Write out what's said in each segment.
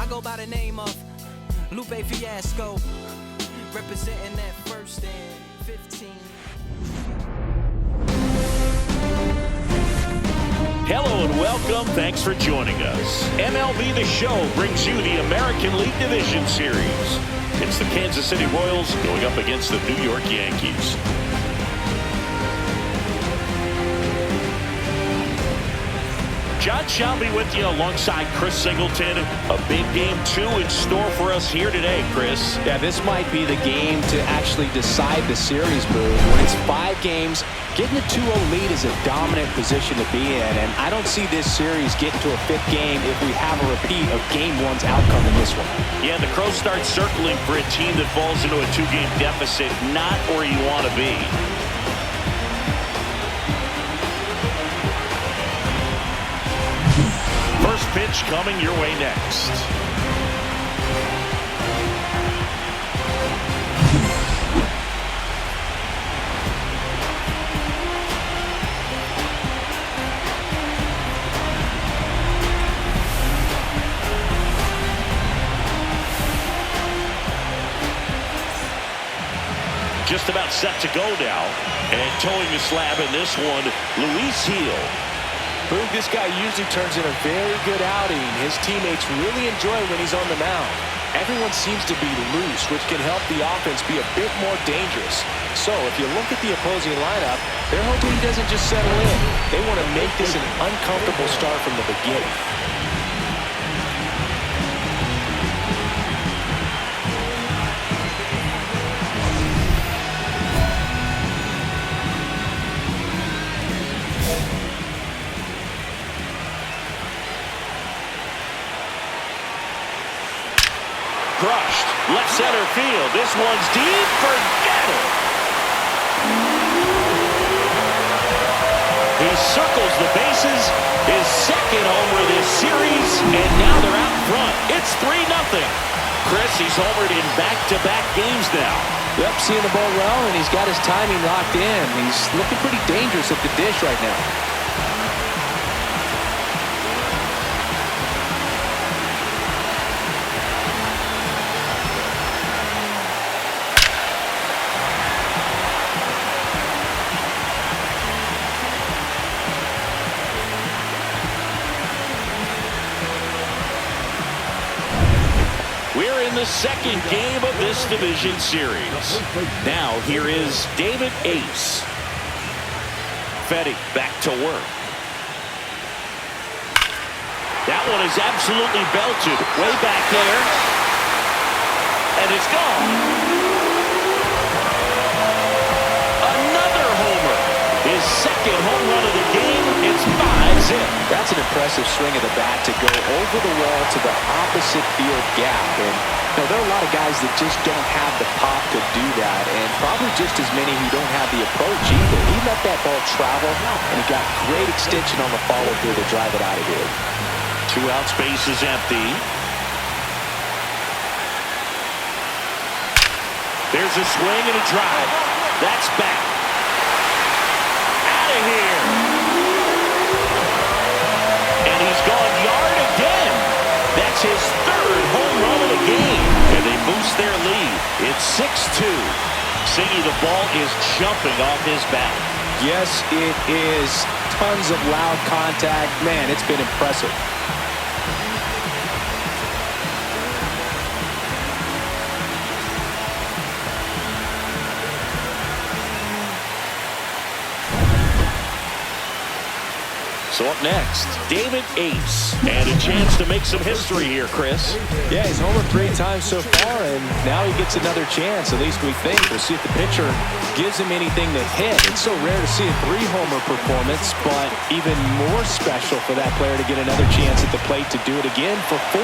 go by the name of Lupe Fiasco, representing that 1st and 15. Hello and welcome. Thanks for joining us. MLB The Show brings you the American League Division Series. It's the Kansas City Royals going up against the New York Yankees. John shall be with you alongside Chris Singleton. A big game 2 in store for us here today, Chris. Yeah, this might be the game to actually decide the series, Boo. When it's 5 games, getting a 2-0 lead is a dominant position to be in, and I don't see this series getting to a 5th game if we have a repeat of Game 1's outcome in this one. Yeah, the Crows start circling for a team that falls into a 2-game deficit, not where you want to be. First pitch coming your way next. Just about set to go now. And towing the slab in this one, Luis Heel. Boog, this guy usually turns in a very good outing. His teammates really enjoy when he's on the mound. Everyone seems to be loose, which can help the offense be a bit more dangerous. So if you look at the opposing lineup, they're hoping he doesn't just settle in. They want to make this an uncomfortable start from the beginning. Crushed. Left center field. This one's deep. Forget it. He circles the bases. His 2nd homer this series. And now they're out front. It's 3-0. Chris, he's homered in back-to-back games now. Yep, seeing the ball well, and he's got his timing locked in. He's looking pretty dangerous at the dish right now. We're in the 2nd game of this division series. Now here is David Ace. Fetty back to work. That one is absolutely belted. Way back there. And it's gone. Another homer. His 2nd home run of the game. It's 5-zip. That's an impressive swing of the bat to go over the wall to the opposite field gap. And you know, there are a lot of guys that just don't have the pop to do that, and probably just as many who don't have the approach either. He let that ball travel, and he got great extension on the follow-through to drive it out of here. 2 out, space is empty. There's a swing and a drive. That's back. Out of here. And he's gone yard again. That's his 3rd home run of the game. And they boost their lead. It's 6-2. Singy, the ball is jumping off his bat. Yes, it is. Tons of loud contact. Man, it's been impressive. So up next, David Ace. And a chance to make some history here, Chris. Yeah, he's homered 3 times so far, and now he gets another chance, at least we think. We'll see if the pitcher gives him anything to hit. It's so rare to see a 3-homer performance, but even more special for that player to get another chance at the plate to do it again for 4.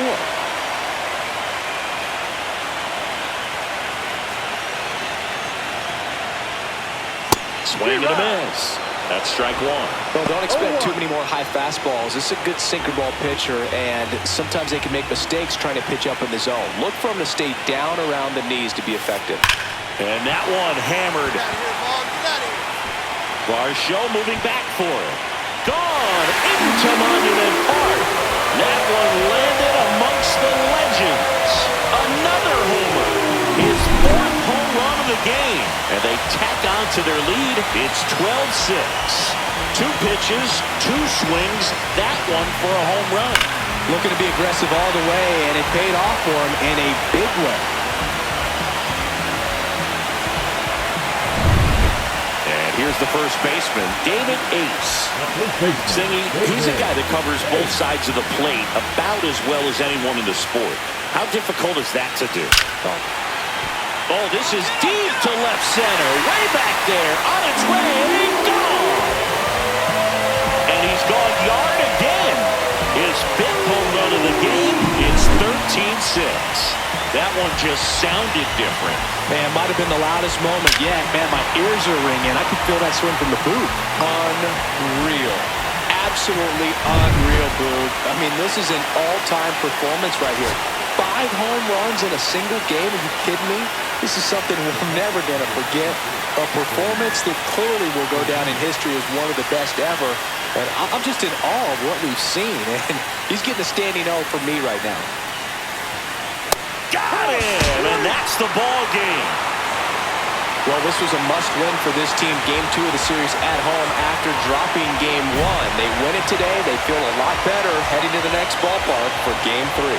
Swing and a miss. That's strike 1. Well, don't expect too many more high fastballs. This is a good sinker ball pitcher, and sometimes they can make mistakes trying to pitch up in the zone. Look for him to stay down around the knees to be effective. And that one hammered. Varsho moving back for it. Gone into Monument Park. That one landed amongst the legends. the game, and they tack on to their lead. It's 12-6. 2 pitches, 2 swings, that one for a home run. Looking to be aggressive all the way, and it paid off for him in a big way. And here's the first baseman, David Ace. Singy, he's a guy that covers both sides of the plate about as well as anyone in the sport. How difficult is that to do? Oh, this is deep to left center. Way back there. On its way. And gone. And he's gone yard again. His 5th home run of the game. It's 13-6. That one just sounded different. Man, might have been the loudest moment yet. Man, my ears are ringing. I could feel that swing from the booth. Unreal. Absolutely unreal, Boog. I mean, this is an all-time performance right here. 5 home runs in a single game. Are you kidding me? This is something we're never going to forget. A performance that clearly will go down in history as one of the best ever. And I'm just in awe of what we've seen. And he's getting a standing O from me right now. Got him! And that's the ball game. Well, this was a must-win for this team. Game 2 of the series at home after dropping Game 1. They win it today. They feel a lot better heading to the next ballpark for Game 3.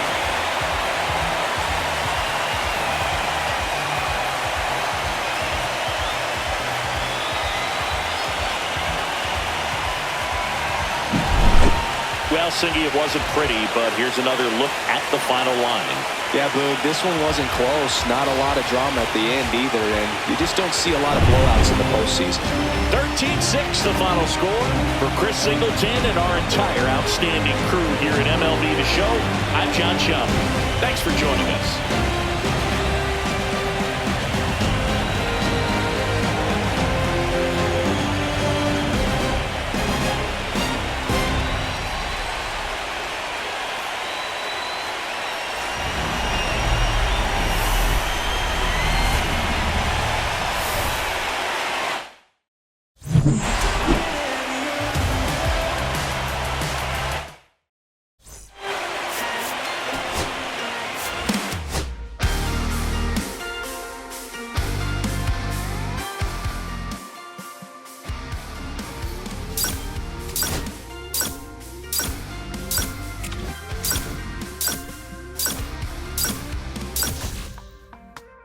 Well, Singy, it wasn't pretty, but here's another look at the final line. Yeah, Boog, this one wasn't close. Not a lot of drama at the end either, and you just don't see a lot of blowouts in the postseason. 13-6 the final score. For Chris Singleton and our entire outstanding crew here at MLB The Show, I'm John Schaub. Thanks for joining us.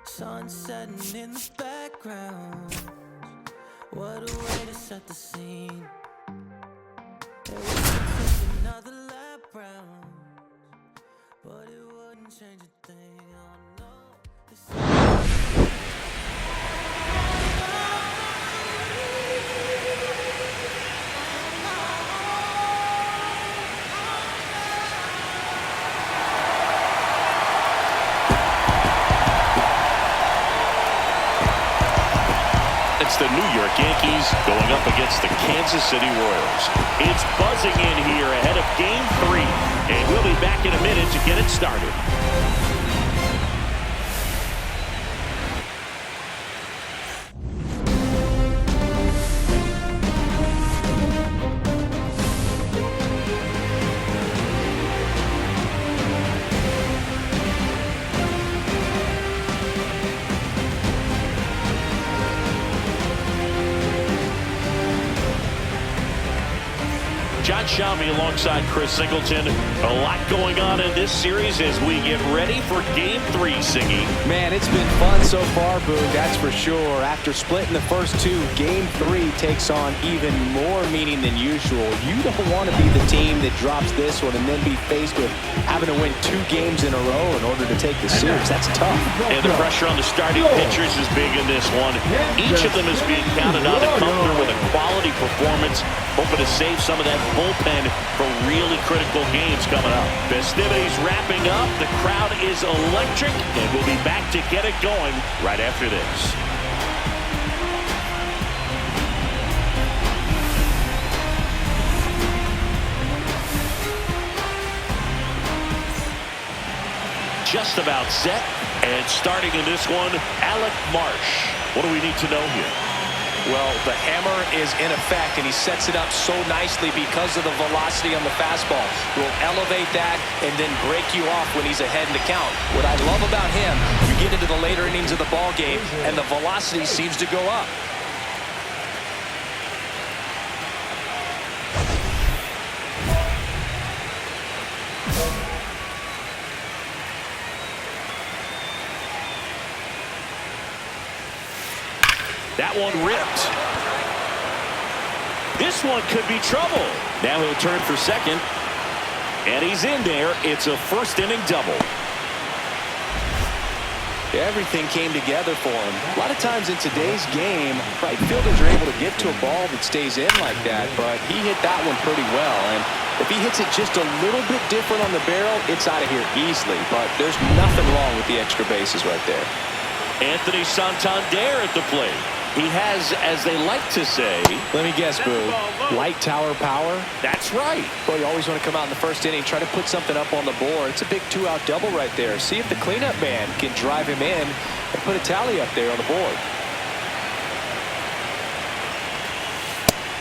Sun setting in the background. What a way to set the scene. It would take another lap round, but it wouldn't change a thing. Oh no. It's the New York Yankees going up against the Kansas City Royals. It's buzzing in here ahead of Game 3, and we'll be back in a minute to get it started. John Schaub alongside Chris Singleton. A lot going on in this series as we get ready for Game 3, Singy. Man, it's been fun so far, Boog, that's for sure. After splitting the first 2, Game 3 takes on even more meaning than usual. You don't want to be the team that drops this one and then be faced with having to win 2 games in a row in order to take the series. That's tough. And the pressure on the starting pitchers is big in this one. Each of them is being counted on to come through with a quality performance, hoping to save some of that bullpen for really critical games coming up. Festivities wrapping up. The crowd is electric, and we'll be back to get it going right after this. Just about set, and starting in this one, Alec Marsh. What do we need to know here? Well, the hammer is in effect, and he sets it up so nicely because of the velocity on the fastball. Will elevate that and then break you off when he's ahead in the count. What I love about him, you get into the later innings of the ball game, and the velocity seems to go up. That one ripped. This one could be trouble. Now he'll turn for second. And he's in there. It's a first inning double. Everything came together for him. A lot of times in today's game, right fielders are able to get to a ball that stays in like that, but he hit that one pretty well. And if he hits it just a little bit different on the barrel, it's out of here easily. But there's nothing wrong with the extra bases right there. Anthony Santander at the plate. He has, as they like to say, let me guess, Boo, light tower power? That's right. Boy, you always want to come out in the first inning, try to put something up on the board. It's a big two-out double right there. See if the cleanup man can drive him in and put a tally up there on the board.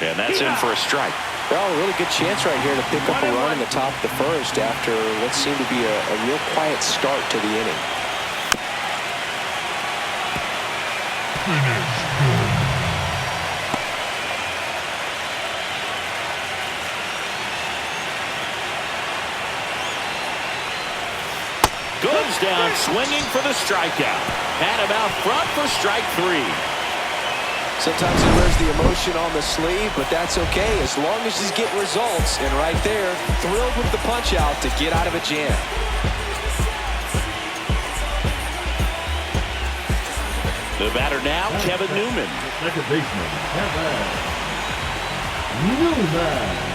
And that's in for a strike. Well, a really good chance right here to pick up a run in the top of the first after what seemed to be a real quiet start to the inning. Goes down swinging for the strikeout. Had him out front for strike three. Sometimes he wears the emotion on the sleeve, but that's okay as long as he's getting results. And right there, thrilled with the punch out to get out of a jam. The batter now, Kevin Newman. Second baseman, Kevin Newman.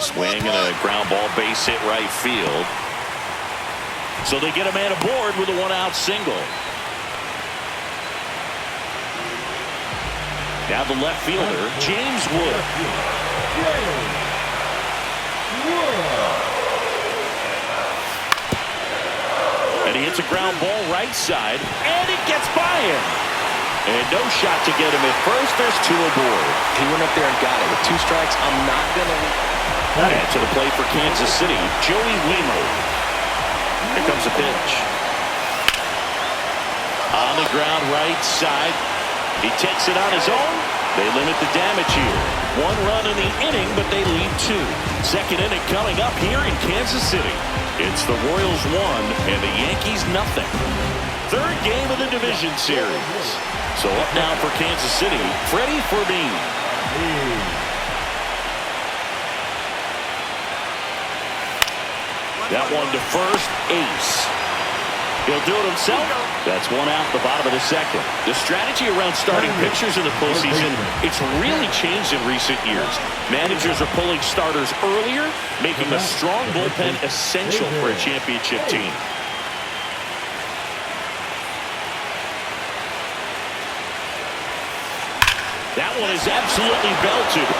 Swing and a ground ball base hit right field. So they get a man aboard with a one-out single. Now the left fielder, James Wood. And he hits a ground ball right side, and it gets by him. And no shot to get him at first. There's two aboard. He went up there and got it. With two strikes, I'm not going to... And to the plate for Kansas City, Joey Wiemer. Here comes a pitch. On the ground right side. He takes it on his own. They limit the damage here. One run in the inning, but they lead two. Second inning coming up here in Kansas City. It's the Royals 1 and the Yankees nothing. Third game of the division series. So up now for Kansas City, Freddie Fermin. That one to first, ace. He'll do it himself. That's one out the bottom of the second. The strategy around starting pitchers in the postseason, it's really changed in recent years. Managers are pulling starters earlier, making a strong bullpen essential for a championship team. That one is absolutely belted.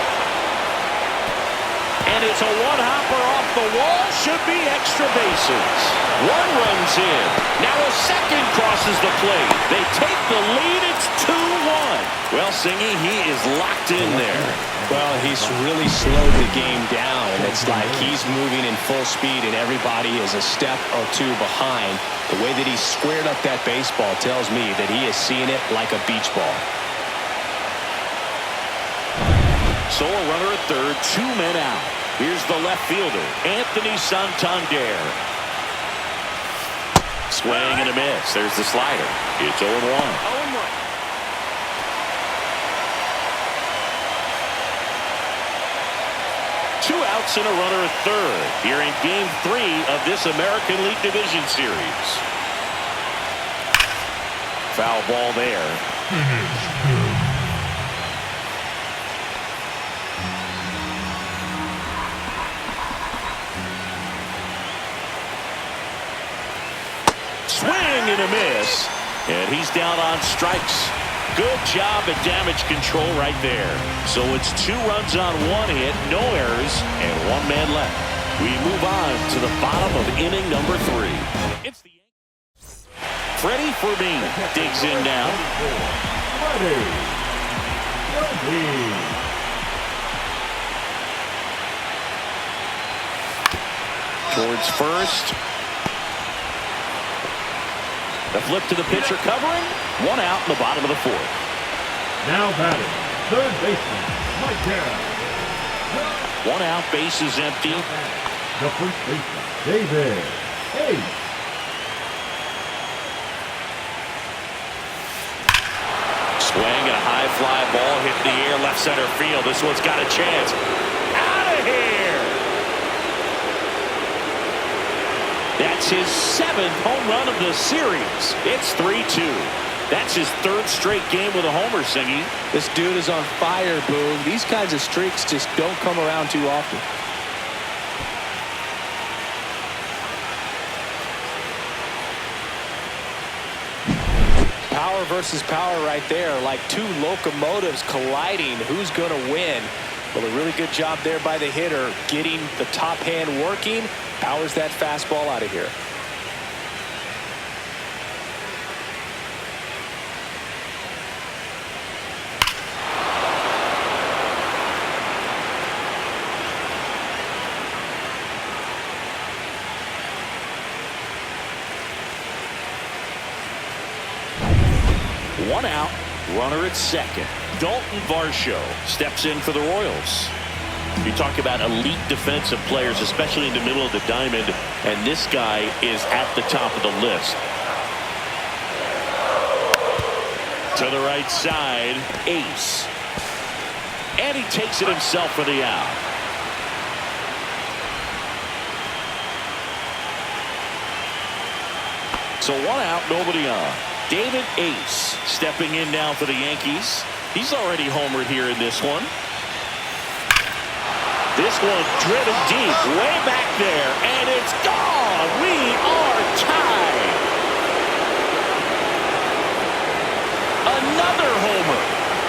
And it's a one-hopper off the wall. Should be extra bases. One runs in. Now a second crosses the plate. They take the lead. It's 2-1. Well, Singy, he is locked in there. Well, he's really slowed the game down. It's like he's moving in full speed and everybody is a step or two behind. The way that he squared up that baseball tells me that he is seeing it like a beach ball. So a runner at third, two men out. Here's the left fielder, Anthony Santander. Swing and a miss. There's the slider. It's 0-1. 0-1. Two outs and a runner at third here in Game 3 of this American League Division Series. Foul ball there. Swing and a miss. And he's down on strikes. Good job at damage control right there. So it's 2 runs on 1 hit, no errors, and 1 man left. We move on to the bottom of inning number 3. It's the Freddie Fermin digs in now. Towards first. The flip to the pitcher covering. 1 out in the bottom of the 4th. Now batting, third baseman, Mike Garrett. 1 out, base is empty. The first baseman, David Ace. Swing and a high fly ball hit in the air, left center field. This one's got a chance. Out of here! That's his 7th home run of the series. It's 3-2. That's his 3rd straight game with a homer, Singy. This dude is on fire, Boone. These kinds of streaks just don't come around too often. Power versus power right there, like 2 locomotives colliding. Who's going to win? Well, a really good job there by the hitter, getting the top hand working. Powers that fastball out of here. One out, runner at second. Dalton Varsho steps in for the Royals. You talk about elite defensive players, especially in the middle of the diamond, and this guy is at the top of the list. To the right side, Ace. And he takes it himself for the out. So 1 out, nobody on. David Ace stepping in now for the Yankees. He's already homered here in this one. This one driven deep, way back there, and it's gone. We are tied. Another homer.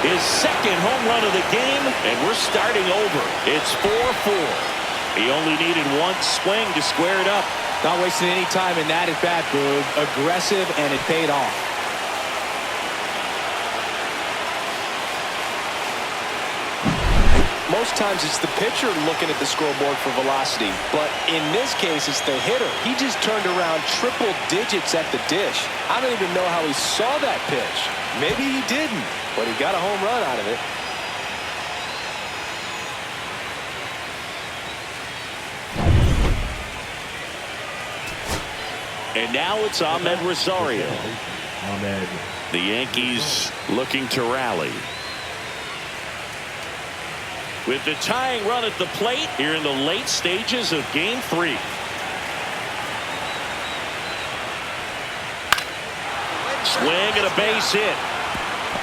His 2nd home run of the game, and we're starting over. It's 4-4. He only needed 1 swing to square it up. Not wasting any time in that at bat, Boog. Aggressive, and it paid off. Most times it's the pitcher looking at the scoreboard for velocity, but in this case it's the hitter. He just turned around triple digits at the dish. I don't even know how he saw that pitch. Maybe he didn't, but he got a home run out of it. And now it's Ahmed Rosario. Ahmed. The Yankees looking to rally. With the tying run at the plate here in the late stages of Game 3. Swing and a base hit.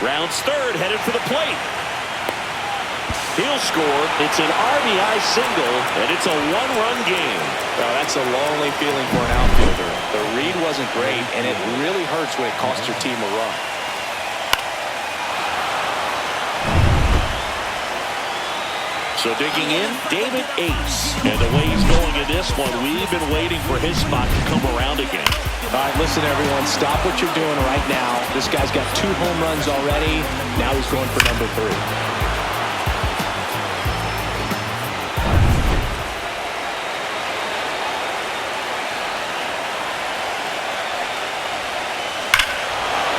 Rounds third, headed for the plate. He'll score. It's an RBI single, and it's a 1-run game. Well, that's a lonely feeling for an outfielder. The read wasn't great, and it really hurts when it costs your team a run. So digging in, David Ace. And the way he's going in this one, we've been waiting for his spot to come around again. All right, listen, everyone. Stop what you're doing right now. This guy's got 2 home runs already. Now he's going for number 3.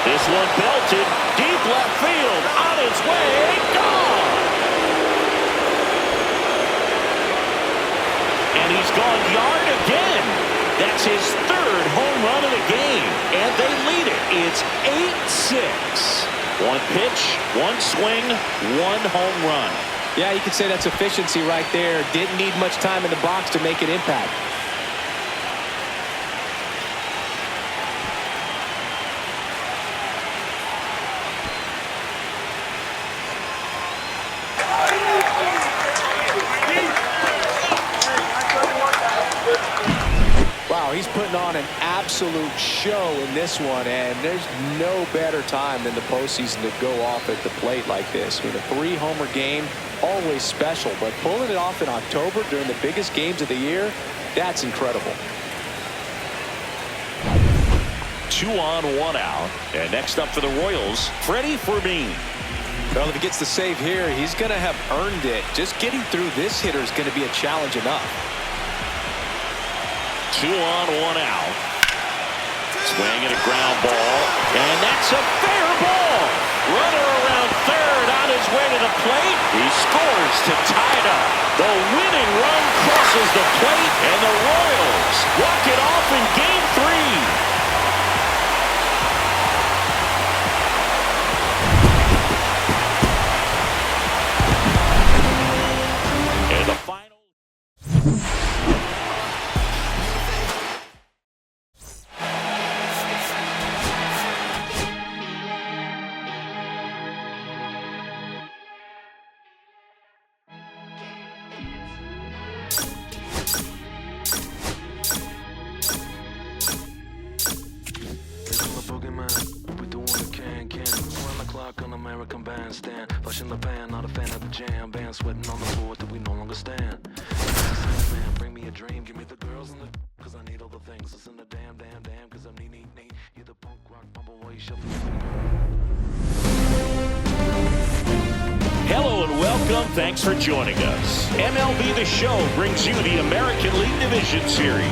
This one belted, deep left field, on its way, gone! And he's gone yard again. That's his 3rd home run of the game, and they lead it. It's 8-6. 1 pitch, 1 swing, 1 home run. Yeah, you could say that's efficiency right there. Didn't need much time in the box to make an impact. he's putting on an absolute show in this one, and there's no better time than the postseason to go off at the plate like this. I mean, a 3-homer game, always special, but pulling it off in October during the biggest games of the year, that's incredible. 2 on, 1 out. And next up for the Royals, Freddie Fermin. Well, if he gets the save here, he's going to have earned it. Just getting through this hitter is going to be a challenge enough. 2 on, 1 out. Swing and a ground ball. And that's a fair ball. Runner around third on his way to the plate. He scores to tie it up. The winning run crosses the plate, and the Royals walk it off in Game 3. American bandstand, flushing the pan, not a fan of the jam band, sweating on the floor till we no longer stand. Man, bring me a dream, give me the girls in the, cause I need all the things. Listen to damn, cause I'm neat. You the punk rock bumble while you shuffle. Hello and welcome. Thanks for joining us. MLB The Show brings you the American League Division Series.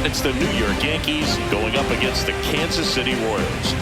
It's the New York Yankees going up against the Kansas City Royals.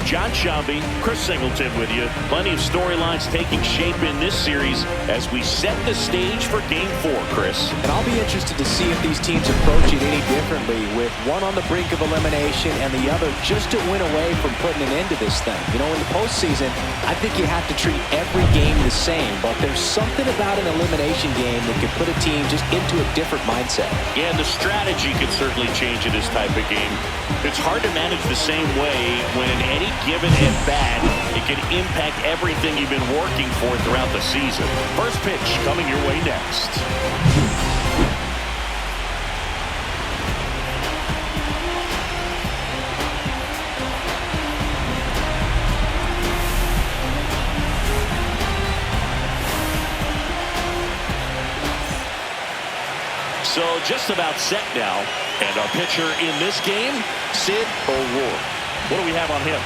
John Shambi, Chris Singleton with you. Plenty of storylines taking shape in this series as we set the stage for Game 4, Chris. And I'll be interested to see if these teams approach it any differently, with one on the brink of elimination and the other just to win away from putting an end to this thing. You know, in the postseason, I think you have to treat every game the same, but there's something about an elimination game that can put a team just into a different mindset. Yeah, and the strategy can certainly change in this type of game. It's hard to manage the same way when in any given at bat, it can impact everything you've been working for throughout the season. First pitch coming your way next. So just about set now. And our pitcher in this game, Sid O'Rourke. What do we have on him?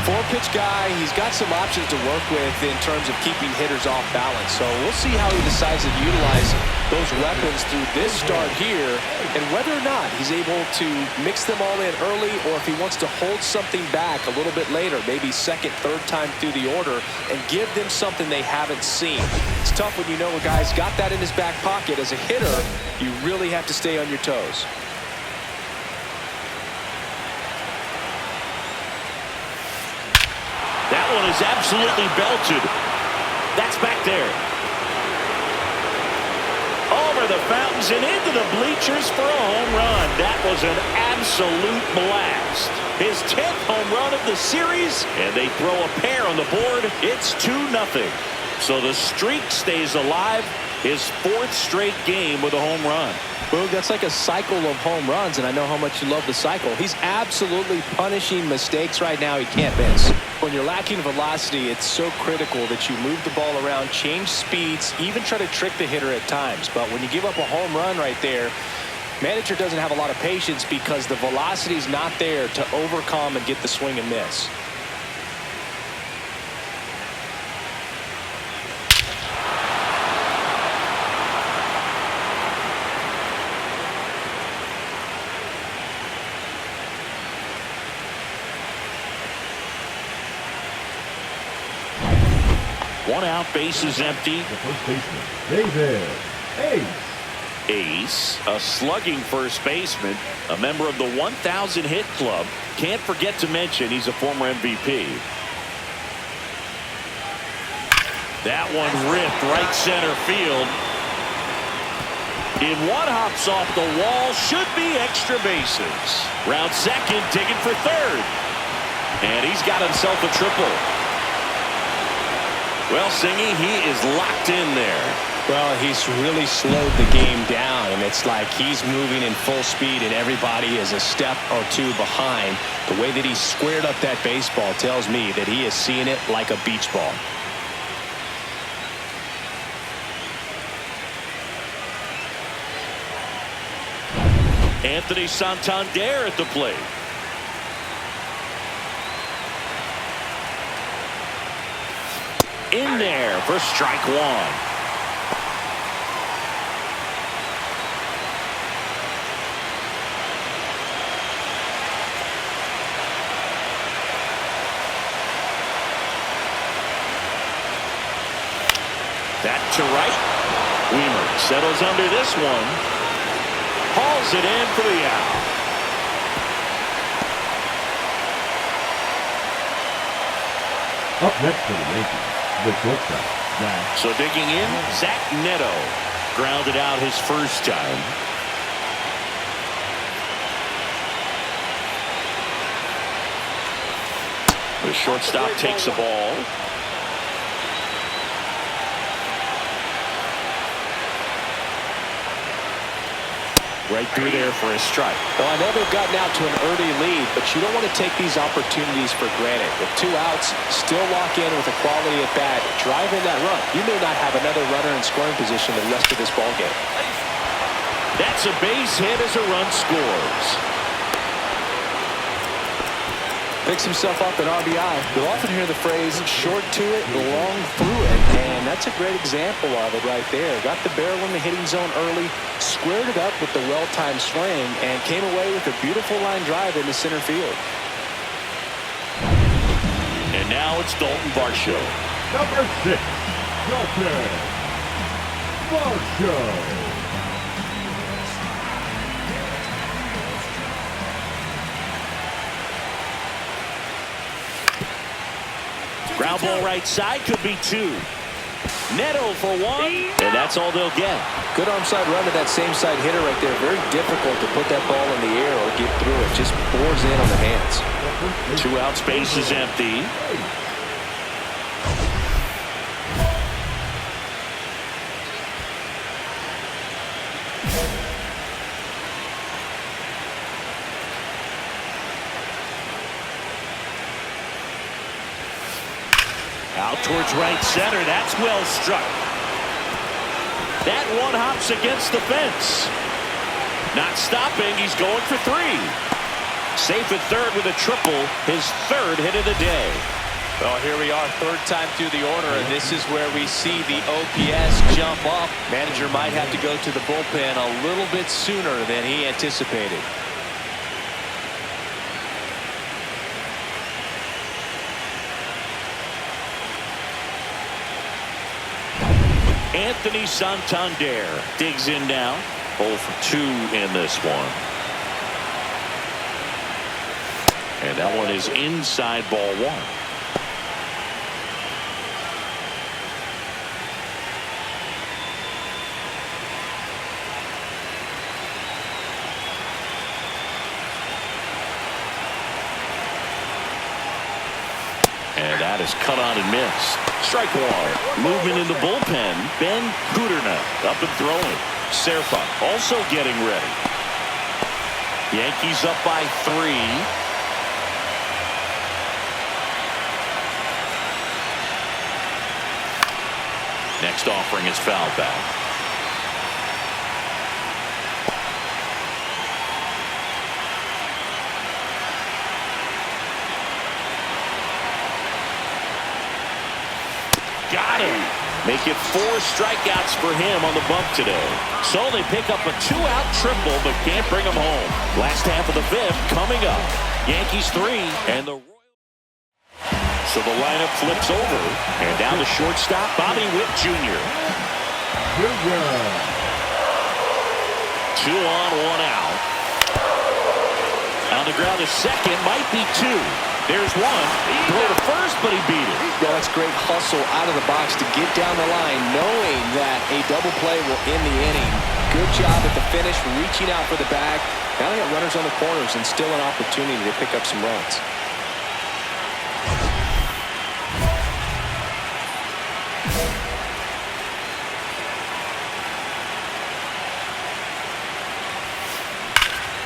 4-pitch guy. He's got some options to work with in terms of keeping hitters off balance. So we'll see how he decides to utilize those weapons through this start here, and whether or not he's able to mix them all in early, or if he wants to hold something back a little bit later, maybe second, third time through the order, and give them something they haven't seen. It's tough when you know a guy's got that in his back pocket. As a hitter, you really have to stay on your toes. That one is absolutely belted. That's back there. Over the fountains and into the bleachers for a home run. That was an absolute blast. His 10th home run of the series, and they throw a pair on the board. It's 2-0. So the streak stays alive. His 4th straight game with a home run. Boog, that's like a cycle of home runs, and I know how much you love the cycle. He's absolutely punishing mistakes right now he can't miss. When you're lacking velocity, it's so critical that you move the ball around, change speeds, even try to trick the hitter at times. But when you give up a home run right there, manager doesn't have a lot of patience because the velocity is not there to overcome and get the swing and miss. One out, base is empty. The first baseman, David Ace, a slugging first baseman, a member of the 1,000 hit club. Can't forget to mention he's a former MVP. That one ripped right center field. In one, hops off the wall, should be extra bases. Round second, digging for third. And he's got himself a triple. Well, Singy, he is locked in there. Well, he's really slowed the game down, and it's like he's moving in full speed, and everybody is a step or two behind. The way that he squared up that baseball tells me that he is seeing it like a beach ball. Anthony Santander at the plate. In there for strike one. That to right. Weimer settles under this one. Hauls it in for the out. Up next for the Yankees, the shortstop, Zach. So digging in, Zach Neto grounded out his first time. The shortstop takes the ball. Right through there for a strike. Well, I know they've gotten out to an early lead, but you don't want to take these opportunities for granted. With 2 outs, still lock in with a quality at bat, drive in that run. You may not have another runner in scoring position the rest of this ball game. That's a base hit as a run scores. Picks himself up an RBI. You'll often hear the phrase, short to it, long through it. And that's a great example of it right there. Got the barrel in the hitting zone early, squared it up with the well-timed swing, and came away with a beautiful line drive into center field. And now it's Dalton Varsho. Number 6, Dalton Varsho. Ground ball right side, could be 2. Neto for 1, and that's all they'll get. Good arm side run to that same side hitter right there. Very difficult to put that ball in the air or get through it. Just bores in on the hands. 2 out, space is empty. Out towards right center. That's well struck. That one hops against the fence. Not stopping. He's going for 3. Safe at third with a triple. His 3rd hit of the day. Well, here we are, 3rd time through the order, and this is where we see the OPS jump up. Manager might have to go to the bullpen a little bit sooner than he anticipated. Anthony Santander digs in now. 0 for 2 in this one. And that one is inside ball 1. And that is cut on and missed. Strike 1. Movement in the bullpen. Ben Kuderna up and throwing. Serfa also getting ready. Yankees up by 3. Next offering is foul back. Got him. Make it 4 strikeouts for him on the bump today. So they pick up a 2-out triple, but can't bring him home. Last half of the 5th coming up. Yankees 3 and the Royals. So the lineup flips over, and down to shortstop, Bobby Witt Jr. 2 on, 1 out. On the ground to second, might be 2. There's 1. Throw to first, but he beat it. Yeah, that's great hustle out of the box to get down the line, knowing that a double play will end the inning. Good job at the finish, reaching out for the bag. Now they got runners on the corners and still an opportunity to pick up some runs.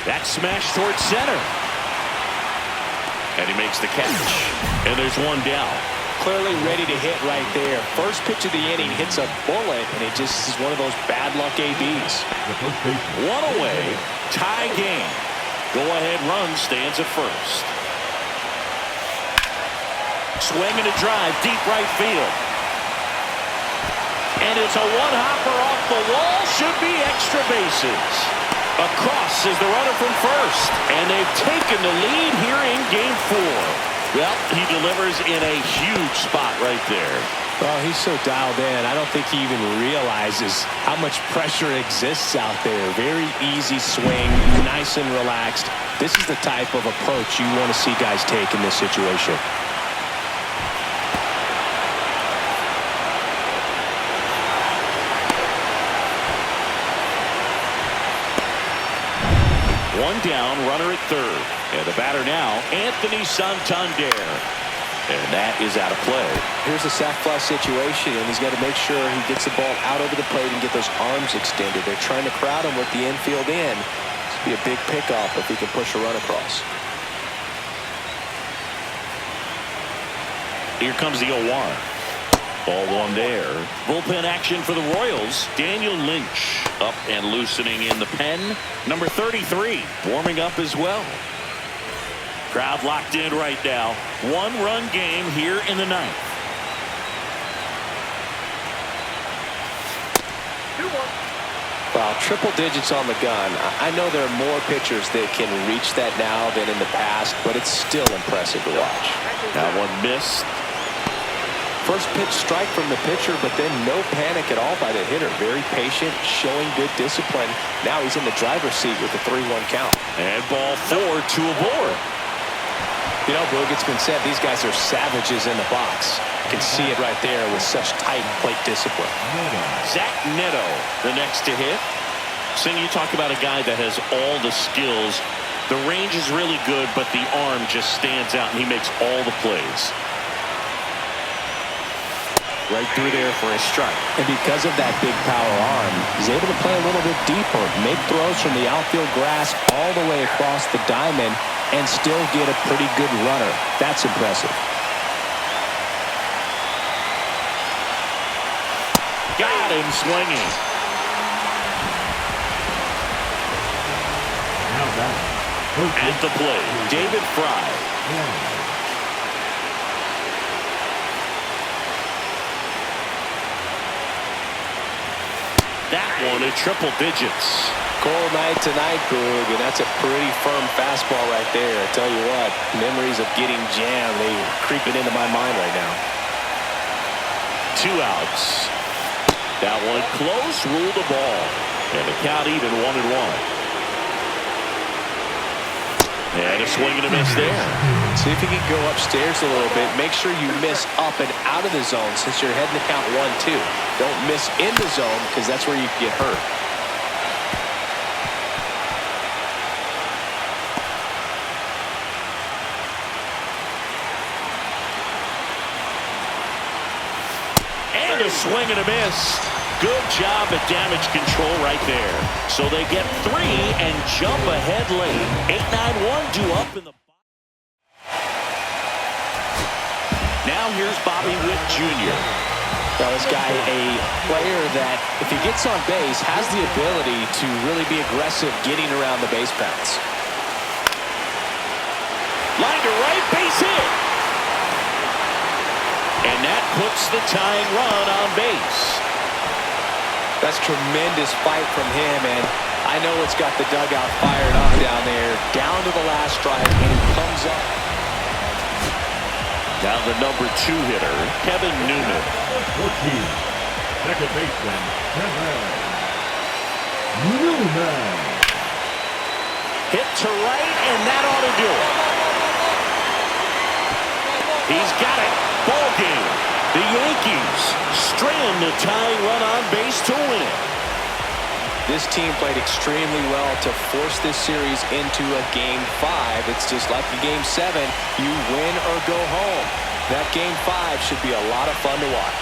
That's smashed towards center. And he makes the catch. And there's one down. Clearly ready to hit right there. First pitch of the inning hits a bullet, and it just is one of those bad luck ABs. One away. Tie game. Go-ahead run stands at first. Swing and a drive, deep right field. And it's a one-hopper off the wall. Should be extra bases. Across is the runner from first. And they've taken the lead here in Game 4. Well, he delivers in a huge spot right there. Well, he's so dialed in. I don't think he even realizes how much pressure exists out there. Very easy swing, nice and relaxed. This is the type of approach you want to see guys take in this situation. One down, runner at third. And the batter now, Anthony Santander. And that is out of play. Here's a sac fly situation, and he's got to make sure he gets the ball out over the plate and get those arms extended. They're trying to crowd him with the infield in. This would be a big pickoff if he can push a run across. Here comes the 0-1. Ball one there. Bullpen action for the Royals. Daniel Lynch up and loosening in the pen. Number 33 warming up as well. Crowd locked in right now. One-run game here in the ninth. Wow, triple digits on the gun. I know there are more pitchers that can reach that now than in the past, but it's still impressive to watch. That one missed. First pitch strike from the pitcher, but then no panic at all by the hitter. Very patient, showing good discipline. Now he's in the driver's seat with the 3-1 count. And ball 4, 2 aboard. You know, Boog, it's been said these guys are savages in the box. You can see it right there with such tight plate discipline. Zach Neto, the next to hit. Sing, you talk about a guy that has all the skills. The range is really good, but the arm just stands out, and he makes all the plays. Right through there for a strike. And because of that big power arm, he's able to play a little bit deeper, make throws from the outfield grass all the way across the diamond, and still get a pretty good runner. That's impressive. Got him swinging. At the plate, David Fry. That one at triple digits. Cold night tonight, Boog, and that's a pretty firm fastball right there. I tell you what, memories of getting jammed, they creeping into my mind right now. 2 outs. That one close, ruled the ball. And the count even 1-1. And a swing and a miss there. See if you can go upstairs a little bit. Make sure you miss up and out of the zone since you're heading to count 1-2. Don't miss in the zone because that's where you get hurt. And a swing and a miss. Good job at damage control right there. So they get 3 and jump ahead late. 8-9-1 due up in the... Now here's Bobby Witt Jr. Now this guy, a player that, if he gets on base, has the ability to really be aggressive getting around the base paths. Line to right, base hit. And that puts the tying run on base. That's tremendous fight from him, and I know it's got the dugout fired up down there, down to the last strike, and he comes up. Now the number 2 hitter, Kevin Newman. Second baseman, Kevin Newman. Hit to right, and that ought to do it. He's got it. Ball game. The Yankees strand the tying run on base to win it. This team played extremely well to force this series into a Game 5. It's just like the Game 7. You win or go home. That Game 5 should be a lot of fun to watch.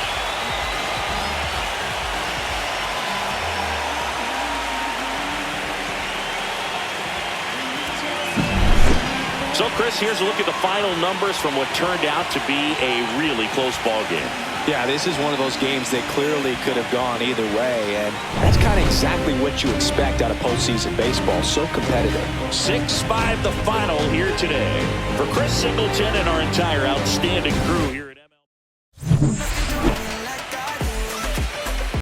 So, Chris, here's a look at the final numbers from what turned out to be a really close ball game. Yeah, this is one of those games that clearly could have gone either way, and that's kind of exactly what you expect out of postseason baseball. So competitive. 6-5 the final here today. For Chris Singleton and our entire outstanding crew here.